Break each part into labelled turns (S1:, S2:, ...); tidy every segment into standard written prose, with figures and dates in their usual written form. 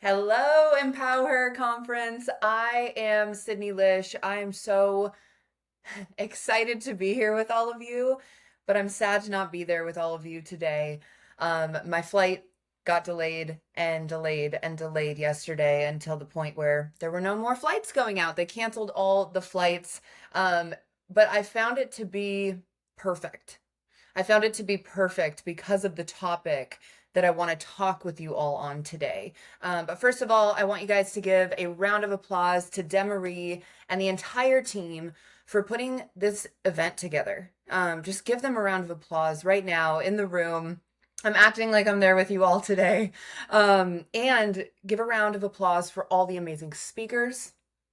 S1: Hello, EmpowHER conference. I am Sydney Lich. I am so excited to be here with all of you, but I'm sad to not be there with all of you today. My flight got delayed and delayed and delayed yesterday until the point where there were no more flights going out. They canceled all the flights. But I found it to be perfect. I found it to be perfect because of the topic that I want to talk with you all on today. But first of all, I want you guys to give a round of applause to Demarie and the entire team for putting this event together. Just give them a round of applause right now in the room. I'm acting like I'm there with you all today. And give a round of applause for all the amazing speakers,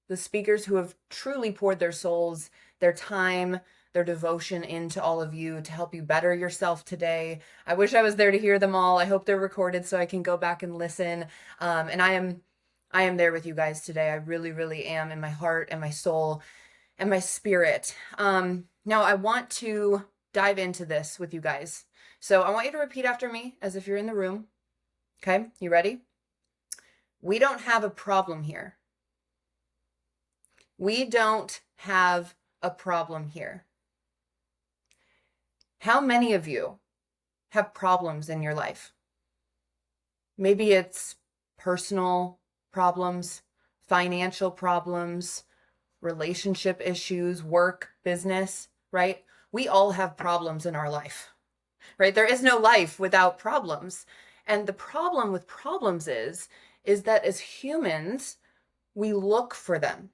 S1: the speakers who have truly poured their souls, their time, their devotion into all of you to help you better yourself today. I wish I was there to hear them all. I hope they're recorded so I can go back and listen. And I am there with you guys today. I really, really am, in my heart and my soul and my spirit. Now I want to dive into this with you guys. So I want you to repeat after me as if you're in the room. Okay, you ready? We don't have a problem here. We don't have a problem here. How many of you have problems in your life? Maybe it's personal problems, financial problems, relationship issues, work, business, right? We all have problems in our life, right? There is no life without problems. And the problem with problems is that as humans, we look for them,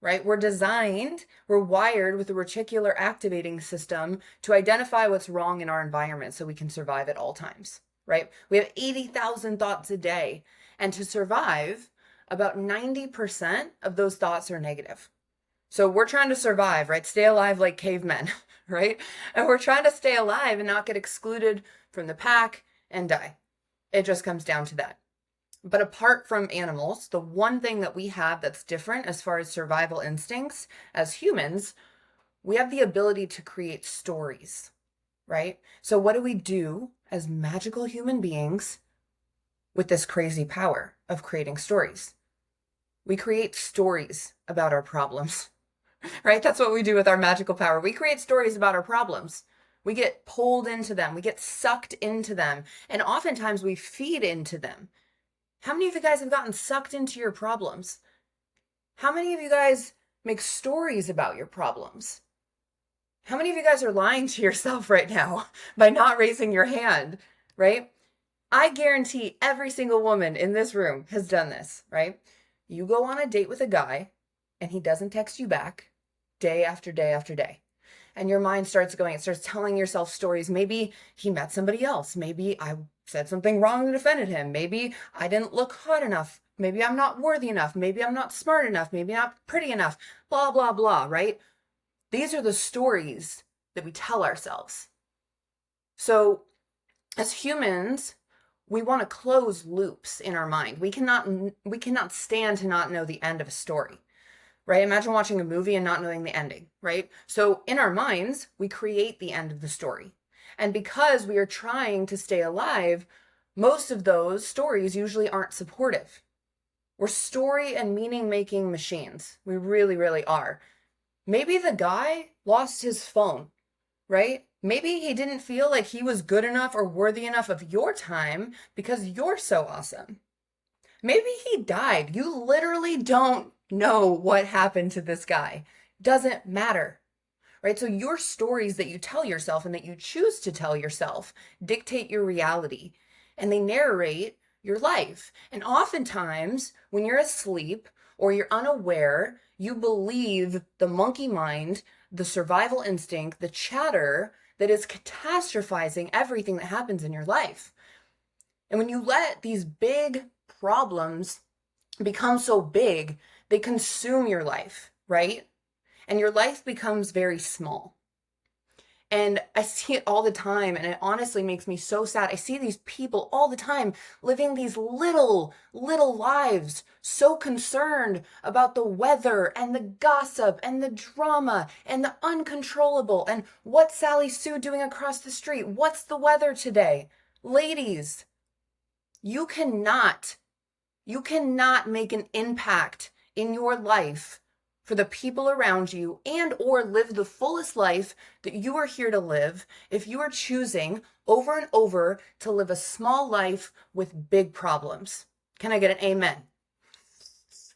S1: right? We're wired with a reticular activating system to identify what's wrong in our environment so we can survive at all times, right? We have 80,000 thoughts a day. And to survive, about 90% of those thoughts are negative. So we're trying to survive, right? Stay alive like cavemen, right? And we're trying to stay alive and not get excluded from the pack and die. It just comes down to that. But apart from animals, the one thing that we have that's different as far as survival instincts as humans, we have the ability to create stories, right? So what do we do as magical human beings with this crazy power of creating stories? We create stories about our problems, right? That's what we do with our magical power. We create stories about our problems. We get pulled into them. We get sucked into them. And oftentimes we feed into them. How many of you guys have gotten sucked into your problems? How many of you guys make stories about your problems? How many of you guys are lying to yourself right now by not raising your hand, right? I guarantee every single woman in this room has done this, right? You go on a date with a guy and he doesn't text you back day after day after day. And your mind starts going, it starts telling yourself stories. Maybe he met somebody else. Maybe I said something wrong and offended him. Maybe I didn't look hot enough. Maybe I'm not worthy enough. Maybe I'm not smart enough. Maybe not pretty enough. Blah, blah, blah, right? These are the stories that we tell ourselves. So as humans, we want to close loops in our mind. We cannot stand to not know the end of a story. Right? Imagine watching a movie and not knowing the ending, right? So in our minds, we create the end of the story. And because we are trying to stay alive, most of those stories usually aren't supportive. We're story and meaning making machines. We really, really are. Maybe the guy lost his phone, right? Maybe he didn't feel like he was good enough or worthy enough of your time because you're so awesome. Maybe he died. You literally don't know what happened to this guy. Doesn't matter, right? So your stories that you tell yourself and that you choose to tell yourself dictate your reality and they narrate your life. And oftentimes when you're asleep or you're unaware, you believe the monkey mind, the survival instinct, the chatter that is catastrophizing everything that happens in your life. And when you let these big problems become so big, they consume your life, right? And your life becomes very small. And I see it all the time, and it honestly makes me so sad. I see these people all the time living these little lives, so concerned about the weather and the gossip and the drama and the uncontrollable and what's Sally Sue doing across the street? What's the weather today? Ladies, you cannot You cannot make an impact in your life for the people around you and or live the fullest life that you are here to live if you are choosing over and over to live a small life with big problems. Can I get an amen?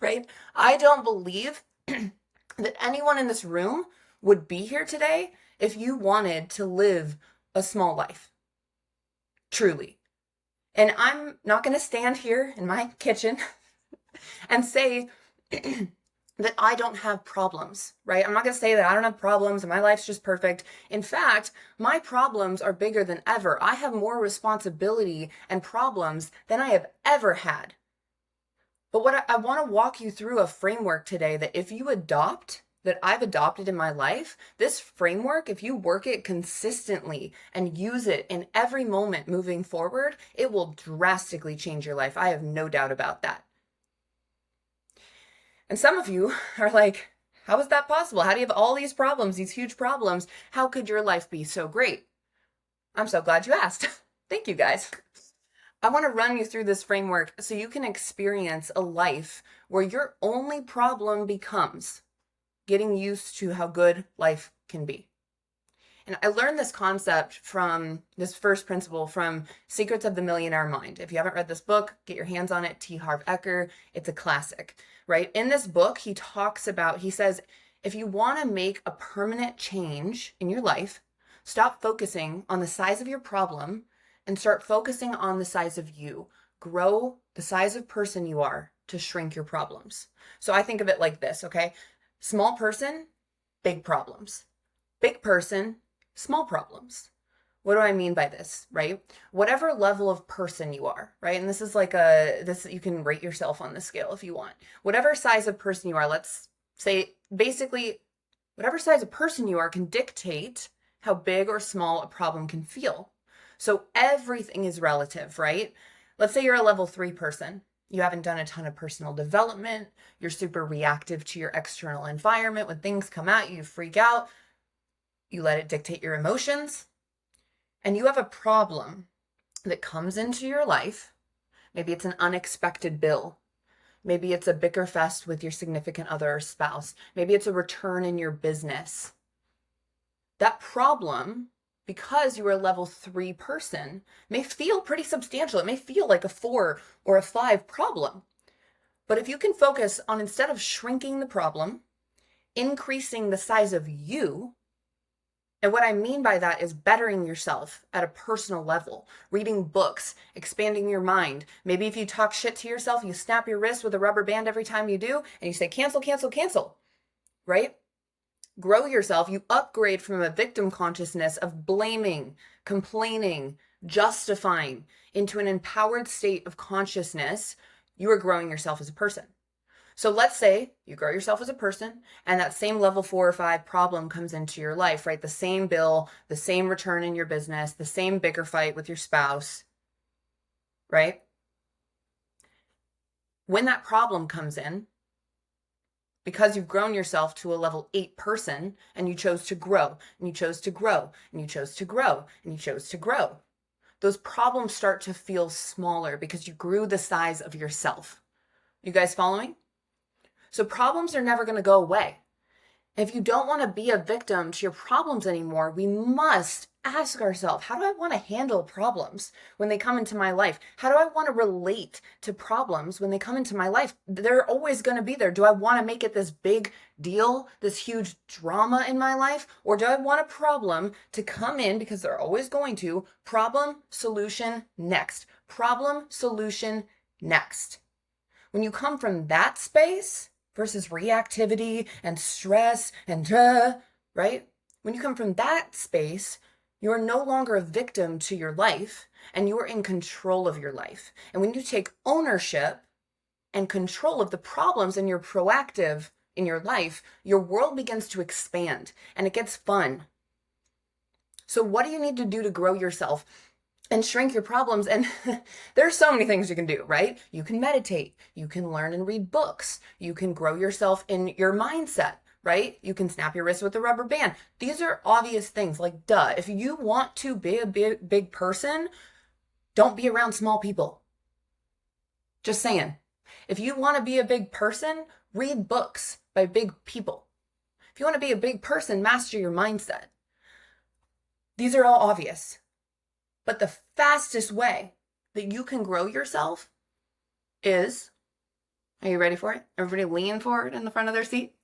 S1: Right? I don't believe that anyone in this room would be here today if you wanted to live a small life. Truly. And I'm not going to stand here in my kitchen and say that I don't have problems, right? I'm not going to say that I don't have problems and my life's just perfect. In fact, my problems are bigger than ever. I have more responsibility and problems than I have ever had. But what I want to walk you through a framework today that if you adopt, that I've adopted in my life, this framework, if you work it consistently and use it in every moment moving forward, it will drastically change your life. I have no doubt about that. And some of you are like, how is that possible? How do you have all these problems, these huge problems? How could your life be so great? I'm so glad you asked. Thank you, guys. I want to run you through this framework so you can experience a life where your only problem becomes getting used to how good life can be. And I learned this concept from this first principle from Secrets of the Millionaire Mind. If you haven't read this book, get your hands on it. T. Harv Eker. It's a classic, right? In this book, he says, if you want to make a permanent change in your life, stop focusing on the size of your problem and start focusing on the size of you. Grow the size of person you are to shrink your problems. So I think of it like this, okay? Small person, big problems. Big person, small problems. What do I mean by this, right? Whatever level of person you are, right? And this is like you can rate yourself on the scale if you want. Whatever size of person you are, let's say basically whatever size of person you are can dictate how big or small a problem can feel. So everything is relative, right? Let's say you're a level 3 person. You haven't done a ton of personal development. You're super reactive to your external environment. When things come at you, you freak out. You let it dictate your emotions. And you have a problem that comes into your life. Maybe it's an unexpected bill. Maybe it's a bicker fest with your significant other or spouse. Maybe it's a return in your business. That problem, because you are a level 3 person, may feel pretty substantial. It may feel like a 4 or a 5 problem. But if you can focus on, instead of shrinking the problem, increasing the size of you, and what I mean by that is bettering yourself at a personal level, reading books, expanding your mind. Maybe if you talk shit to yourself, you snap your wrist with a rubber band every time you do, and you say, cancel, cancel, cancel, right? Grow yourself. You upgrade from a victim consciousness of blaming, complaining, justifying into an empowered state of consciousness. You are growing yourself as a person. So let's say you grow yourself as a person and that same level 4 or 5 problem comes into your life, right? The same bill, the same return in your business, the same bigger fight with your spouse, right? When that problem comes in, because you've grown yourself to a level 8 person and you chose to grow and you chose to grow and you chose to grow and you chose to grow, those problems start to feel smaller because you grew the size of yourself. You guys following? So problems are never going to go away. If you don't want to be a victim to your problems anymore, we must ask ourselves, how do I want to handle problems when they come into my life? How do I want to relate to problems when they come into my life? They're always going to be there. Do I want to make it this big deal, this huge drama in my life? Or do I want a problem to come in, because they're always going to, problem, solution, next. Problem, solution, next. When you come from that space versus reactivity and stress and right? When you come from that space, you are no longer a victim to your life and you are in control of your life. And when you take ownership and control of the problems and you're proactive in your life, your world begins to expand and it gets fun. So what do you need to do to grow yourself and shrink your problems? And there's so many things you can do, right? You can meditate, you can learn and read books, you can grow yourself in your mindset, right? You can snap your wrist with a rubber band. These are obvious things, like duh. If you want to be a big person, don't be around small people. Just saying. If you want to be a big person, read books by big people. If you want to be a big person, master your mindset. These are all obvious. But the fastest way that you can grow yourself is, are you ready for it? Everybody lean forward in the front of their seat.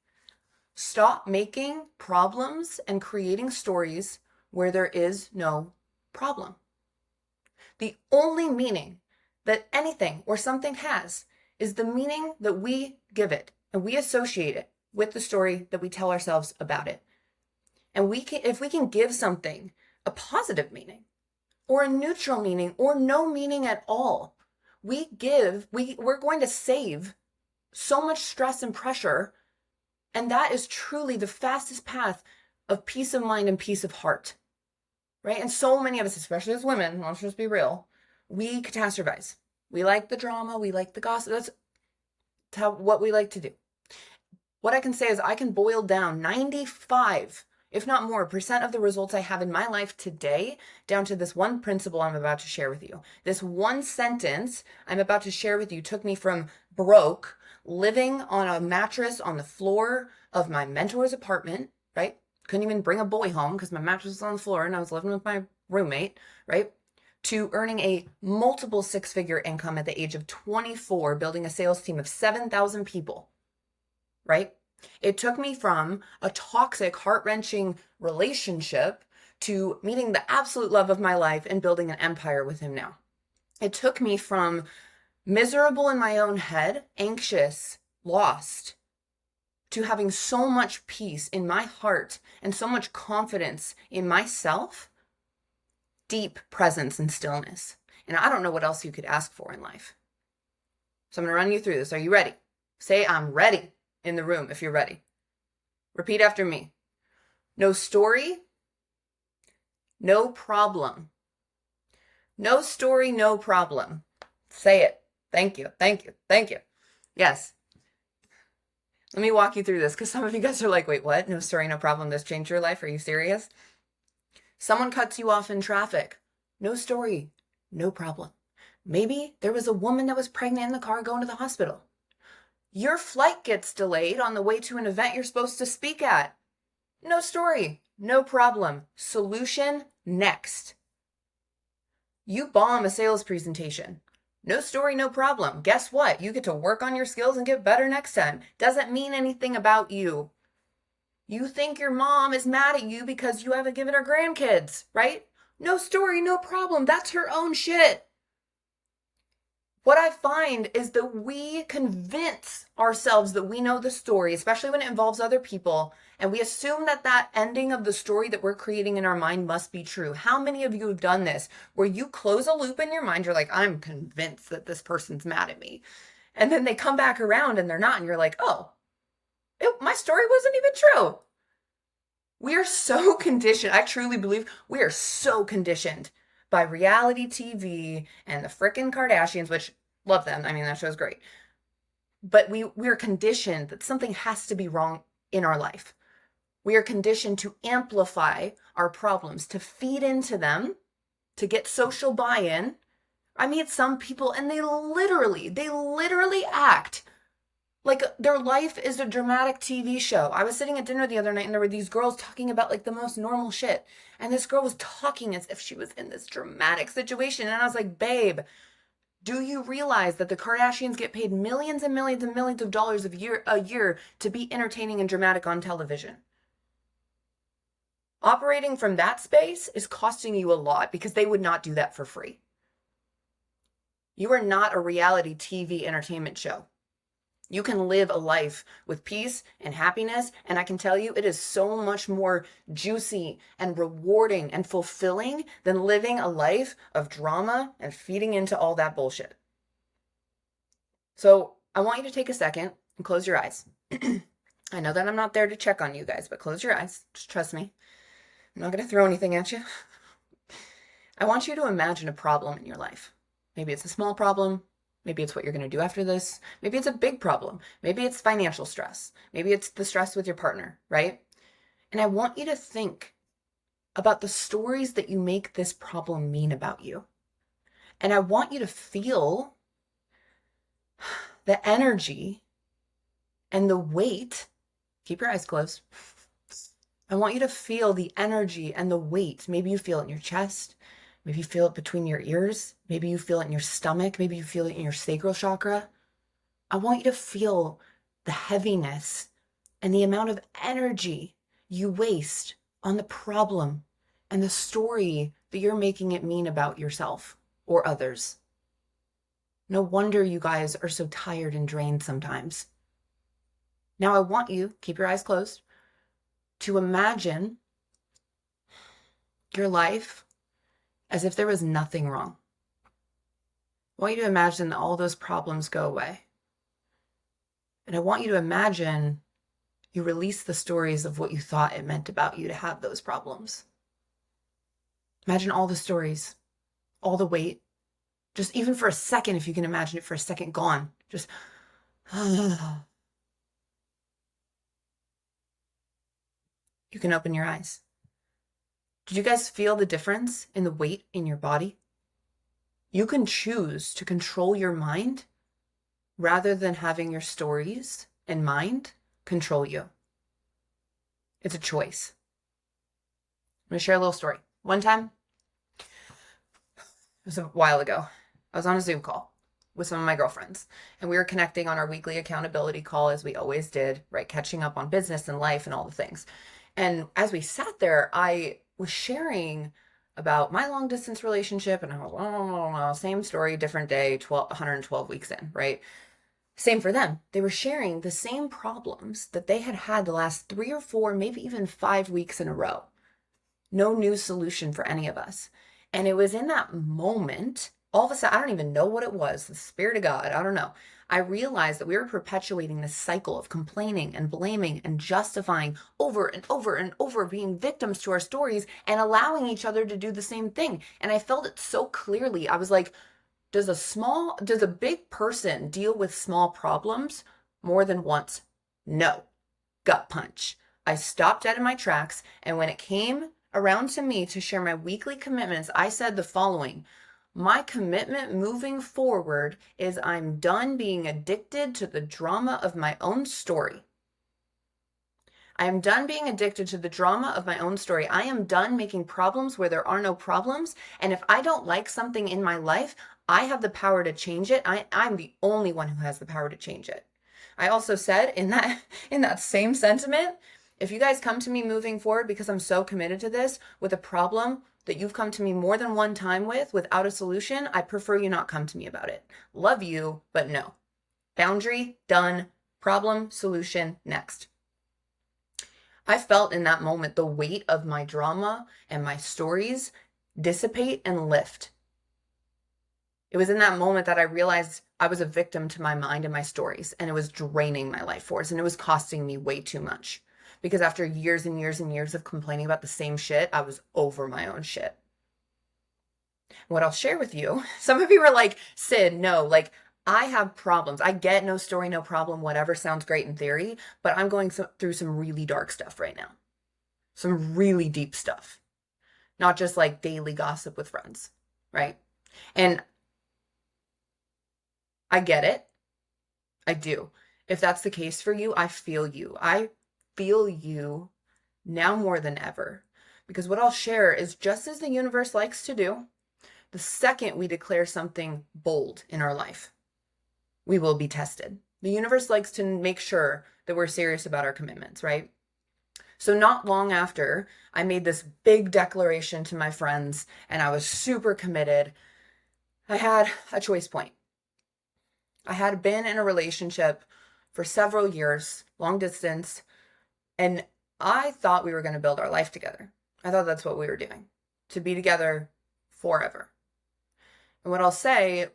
S1: Stop making problems and creating stories where there is no problem. The only meaning that anything or something has is the meaning that we give it, and we associate it with the story that we tell ourselves about it. And if we can give something a positive meaning or a neutral meaning or no meaning at all, we're going to save so much stress and pressure. And that is truly the fastest path of peace of mind and peace of heart, right? And so many of us, especially as women, let's just be real, we catastrophize. We like the drama. We like the gossip. That's what we like to do. What I can say is I can boil down 95, if not more, % of the results I have in my life today down to this one principle I'm about to share with you. This one sentence I'm about to share with you took me from broke, living on a mattress on the floor of my mentor's apartment, right? Couldn't even bring a boy home because my mattress was on the floor and I was living with my roommate, right? To earning a multiple six-figure income at the age of 24, building a sales team of 7,000 people, right? It took me from a toxic, heart-wrenching relationship to meeting the absolute love of my life and building an empire with him now. It took me from miserable in my own head, anxious, lost, to having so much peace in my heart and so much confidence in myself, deep presence and stillness. And I don't know what else you could ask for in life. So I'm going to run you through this. Are you ready? Say, I'm ready in the room if you're ready. Repeat after me. No story, no problem. No story, no problem. Say it. Thank you. Thank you. Thank you. Yes. Let me walk you through this because some of you guys are like, wait, what? No story, no problem. This changed your life? Are you serious? Someone cuts you off in traffic. No story, no problem. Maybe there was a woman that was pregnant in the car going to the hospital. Your flight gets delayed on the way to an event you're supposed to speak at. No story, no problem. Solution next. You bomb a sales presentation. No story, no problem. Guess what? You get to work on your skills and get better next time. Doesn't mean anything about you. You think your mom is mad at you because you haven't given her grandkids, right? No story, no problem. That's her own shit. What I find is that we convince ourselves that we know the story, especially when it involves other people, and we assume that that ending of the story that we're creating in our mind must be true. How many of you have done this where you close a loop in your mind? You're like, I'm convinced that this person's mad at me. And then they come back around and they're not. And you're like, oh, my story wasn't even true. We are so conditioned. I truly believe we are so conditioned by reality TV and the frickin' Kardashians, which love them. I mean, that show's great. But we're conditioned that something has to be wrong in our life. We are conditioned to amplify our problems, to feed into them, to get social buy-in. I meet some people and they literally act like their life is a dramatic TV show. I was sitting at dinner the other night and there were these girls talking about like the most normal shit. And this girl was talking as if she was in this dramatic situation. And I was like, babe, do you realize that the Kardashians get paid millions and millions and millions of dollars a year to be entertaining and dramatic on television? Operating from that space is costing you a lot because they would not do that for free. You are not a reality TV entertainment show. You can live a life with peace and happiness, and I can tell you it is so much more juicy and rewarding and fulfilling than living a life of drama and feeding into all that bullshit. So I want you to take a second and close your eyes. I know that I'm not there to check on you guys, but close your eyes. Just trust me. I'm not going to throw anything at you. I want you to imagine a problem in your life. Maybe it's a small problem. Maybe it's what you're going to do after this. Maybe it's a big problem. Maybe it's financial stress. Maybe it's the stress with your partner, right? And I want you to think about the stories that you make this problem mean about you. And I want you to feel the energy and the weight. Keep your eyes closed. I want you to feel the energy and the weight. Maybe you feel it in your chest. Maybe you feel it between your ears. Maybe you feel it in your stomach. Maybe you feel it in your sacral chakra. I want you to feel the heaviness and the amount of energy you waste on the problem and the story that you're making it mean about yourself or others. No wonder you guys are so tired and drained sometimes. Now I want you, keep your eyes closed, to imagine your life as if there was nothing wrong. I want you to imagine that all those problems go away. And I want you to imagine you release the stories of what you thought it meant about you to have those problems. Imagine all the stories, all the weight, just even for a second, if you can imagine it for a second, gone. Just, you can open your eyes. Did you guys feel the difference in the weight in your body? You can choose to control your mind rather than having your stories and mind control you. It's a choice. I'm going to share a little story. One time, it was a while ago, I was on a Zoom call with some of my girlfriends, and we were connecting on our weekly accountability call, as we always did, right? Catching up on business and life and all the things. And as we sat there, I was sharing about my long distance relationship, and I was, oh, same story, different day, 112 weeks in, right? Same for them. They were sharing the same problems that they had had the last 3 or 4, maybe even 5 weeks in a row. No new solution for any of us. And it was in that moment, all of a sudden, I don't even know what it was, the Spirit of God, I don't know. I realized that we were perpetuating this cycle of complaining and blaming and justifying over and over and over, being victims to our stories and allowing each other to do the same thing. And I felt it so clearly. I was like, does a big person deal with small problems more than once? No. Gut punch. I stopped dead in my tracks, and when it came around to me to share my weekly commitments, I said the following: my commitment moving forward is I'm done being addicted to the drama of my own story. I am done being addicted to the drama of my own story. I am done making problems where there are no problems. And if I don't like something in my life, I have the power to change it. I'm the only one who has the power to change it. I also said in that same sentiment, if you guys come to me moving forward because I'm so committed to this with a problem that you've come to me more than one time with without a solution, I prefer you not come to me about it. Love you, but no. Boundary, done. Problem, solution, next. I felt in that moment the weight of my drama and my stories dissipate and lift. It was in that moment that I realized I was a victim to my mind and my stories, and it was draining my life force, and it was costing me way too much. Because after years and years and years of complaining about the same shit, I was over my own shit. What I'll share with you, some of you are like, Sid, no, like, I have problems. I get no story, no problem, whatever sounds great in theory, but I'm going through some really dark stuff right now. Some really deep stuff. Not just like daily gossip with friends, right? And I get it. I do. If that's the case for you, I feel you. I feel you now more than ever. Because what I'll share is just as the universe likes to do, the second we declare something bold in our life, we will be tested. The universe likes to make sure that we're serious about our commitments, right? So not long after I made this big declaration to my friends and I was super committed, I had a choice point. I had been in a relationship for several years, long distance, and I thought we were going to build our life together. I thought that's what we were doing, to be together forever. And what I'll say,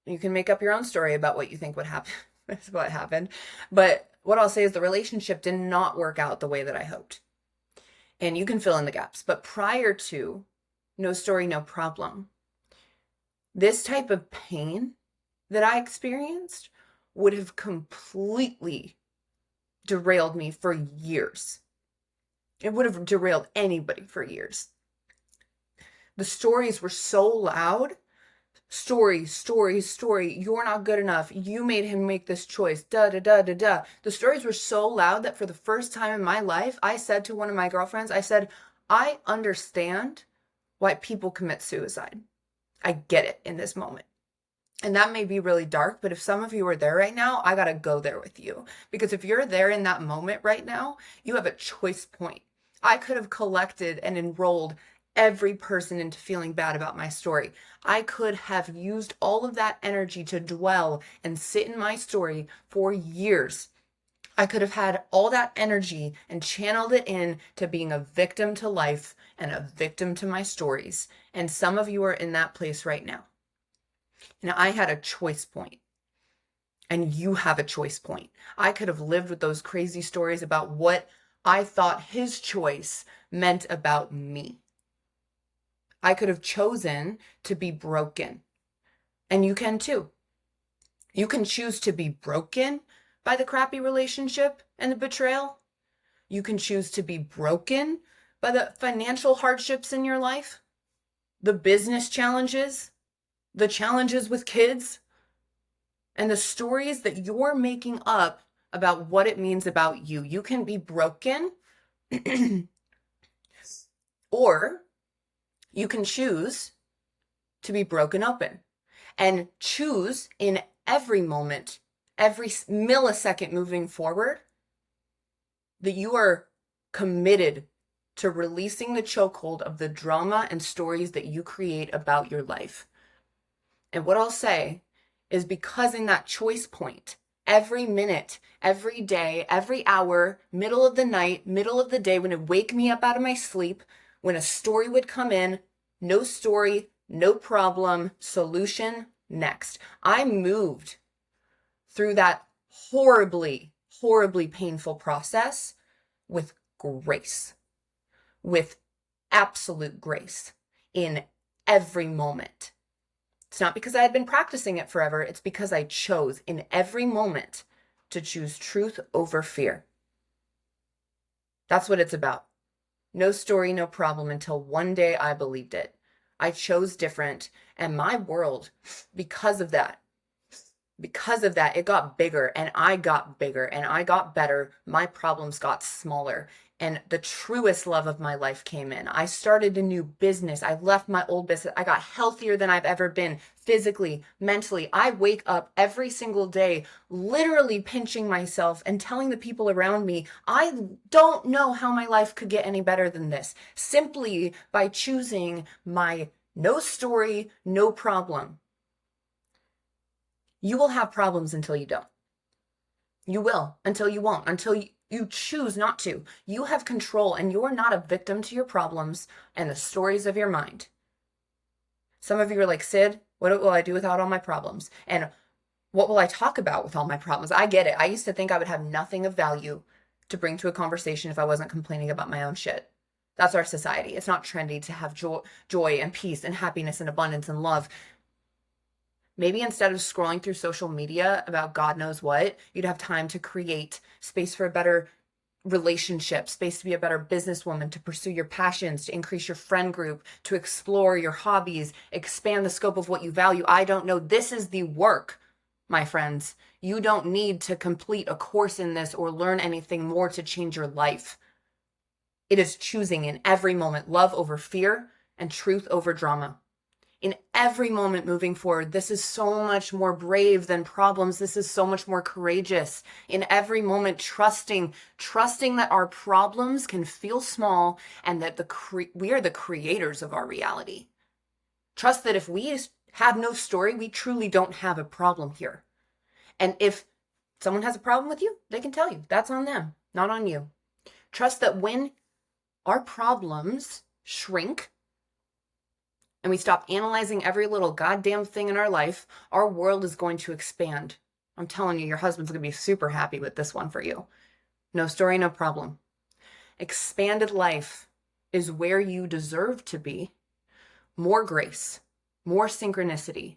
S1: you can make up your own story about what you think would happen. That's what happened. But what I'll say is the relationship did not work out the way that I hoped. And you can fill in the gaps. But prior to no story, no problem, this type of pain that I experienced would have completely derailed me for years. It would have derailed anybody for years. The stories were so loud Story, story, story. You're not good enough. You made him make this choice. Da, da, da, da, da. The stories were so loud that for the first time in my life, I said to one of my girlfriends, I said, I understand why people commit suicide. I get it in this moment. And that may be really dark, but if some of you are there right now, I gotta go there with you. Because if you're there in that moment right now, you have a choice point. I could have collected and enrolled every person into feeling bad about my story. I could have used all of that energy to dwell and sit in my story for years. I could have had all that energy and channeled it in to being a victim to life and a victim to my stories. And some of you are in that place right now. And I had a choice point, and you have a choice point. I could have lived with those crazy stories about what I thought his choice meant about me. I could have chosen to be broken, and you can too. You can choose to be broken by the crappy relationship and the betrayal. You can choose to be broken by the financial hardships in your life, the business challenges, the challenges with kids, and the stories that you're making up about what it means about you. You can be broken, or you can choose to be broken open and choose in every moment, every millisecond moving forward, that you are committed to releasing the chokehold of the drama and stories that you create about your life. And what I'll say is, because in that choice point, every minute, every day, every hour, middle of the night, middle of the day, when it wake me up out of my sleep, when a story would come in, no story, no problem, solution, next. I moved through that horribly, horribly painful process with grace, with absolute grace in every moment. It's not because I had been practicing it forever. It's because I chose in every moment to choose truth over fear. That's what it's about. No story, no problem, until one day I believed it. I chose different, and my world, because of that, it got bigger, and I got bigger, and I got better. My problems got smaller, and the truest love of my life came in. I started a new business. I left my old business. I got healthier than I've ever been, physically, mentally. I wake up every single day literally pinching myself and telling the people around me, I don't know how my life could get any better than this, simply by choosing my no story, no problem. You will have problems until you don't. You will, until you won't, until you choose not to. You have control, and you're not a victim to your problems and the stories of your mind. Some of you are like, Sid, what will I do without all my problems? And what will I talk about with all my problems? I get it. I used to think I would have nothing of value to bring to a conversation if I wasn't complaining about my own shit. That's our society. It's not trendy to have joy and peace and happiness and abundance and love. Maybe instead of scrolling through social media about God knows what, you'd have time to create space for a better relationship, space to be a better businesswoman, to pursue your passions, to increase your friend group, to explore your hobbies, expand the scope of what you value. I don't know. This is the work, my friends. You don't need to complete a course in this or learn anything more to change your life. It is choosing in every moment love over fear and truth over drama. In every moment moving forward, this is so much more brave than problems. This is so much more courageous. In every moment, trusting that our problems can feel small and that we are the creators of our reality. Trust that if we have no story, we truly don't have a problem here. And if someone has a problem with you, they can tell you. That's on them, not on you. Trust that when our problems shrink, and we stop analyzing every little goddamn thing in our life, our world is going to expand. I'm telling you, your husband's going to be super happy with this one for you. No story, no problem. Expanded life is where you deserve to be. More grace, more synchronicity.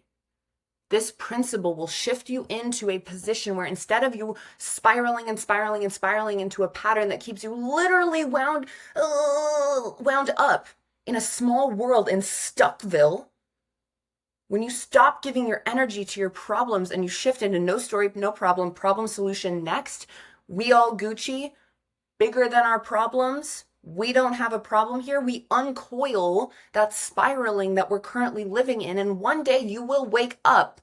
S1: This principle will shift you into a position where instead of you spiraling and spiraling and spiraling into a pattern that keeps you literally wound up in a small world in Stuckville, When you stop giving your energy to your problems and you shift into no story, no problem, problem solution next, we all Gucci, bigger than our problems, we don't have a problem here. We uncoil that spiraling that we're currently living in. And one day you will wake up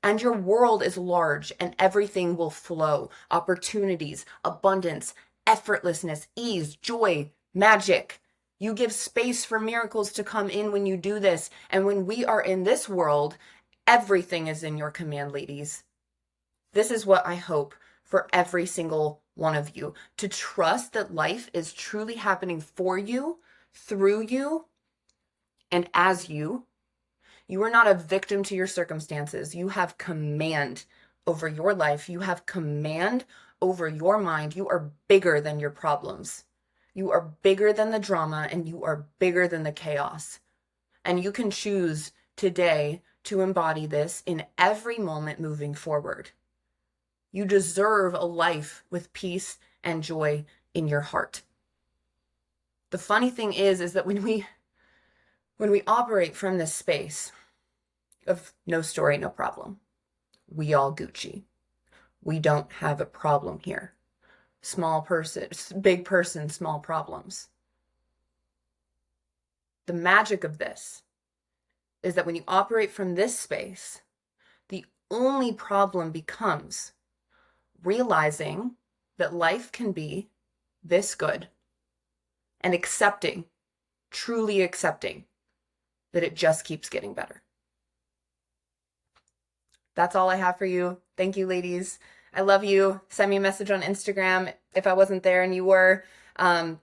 S1: and your world is large and everything will flow. Opportunities, abundance, effortlessness, ease, joy, magic. You give space for miracles to come in when you do this. And when we are in this world, everything is in your command, ladies. This is what I hope for every single one of you, to trust that life is truly happening for you, through you, and as you. You are not a victim to your circumstances. You have command over your life. You have command over your mind. You are bigger than your problems. You are bigger than the drama, and you are bigger than the chaos. And you can choose today to embody this in every moment moving forward. You deserve a life with peace and joy in your heart. The funny thing is that when we operate from this space of no story, no problem, we all Gucci. We don't have a problem here. Small person, big person, small problems. The magic of this is that when you operate from this space, the only problem becomes realizing that life can be this good and accepting, truly accepting that it just keeps getting better. That's all I have for you. Thank you, ladies. I love you. Send me a message on Instagram if I wasn't there and you were. Thank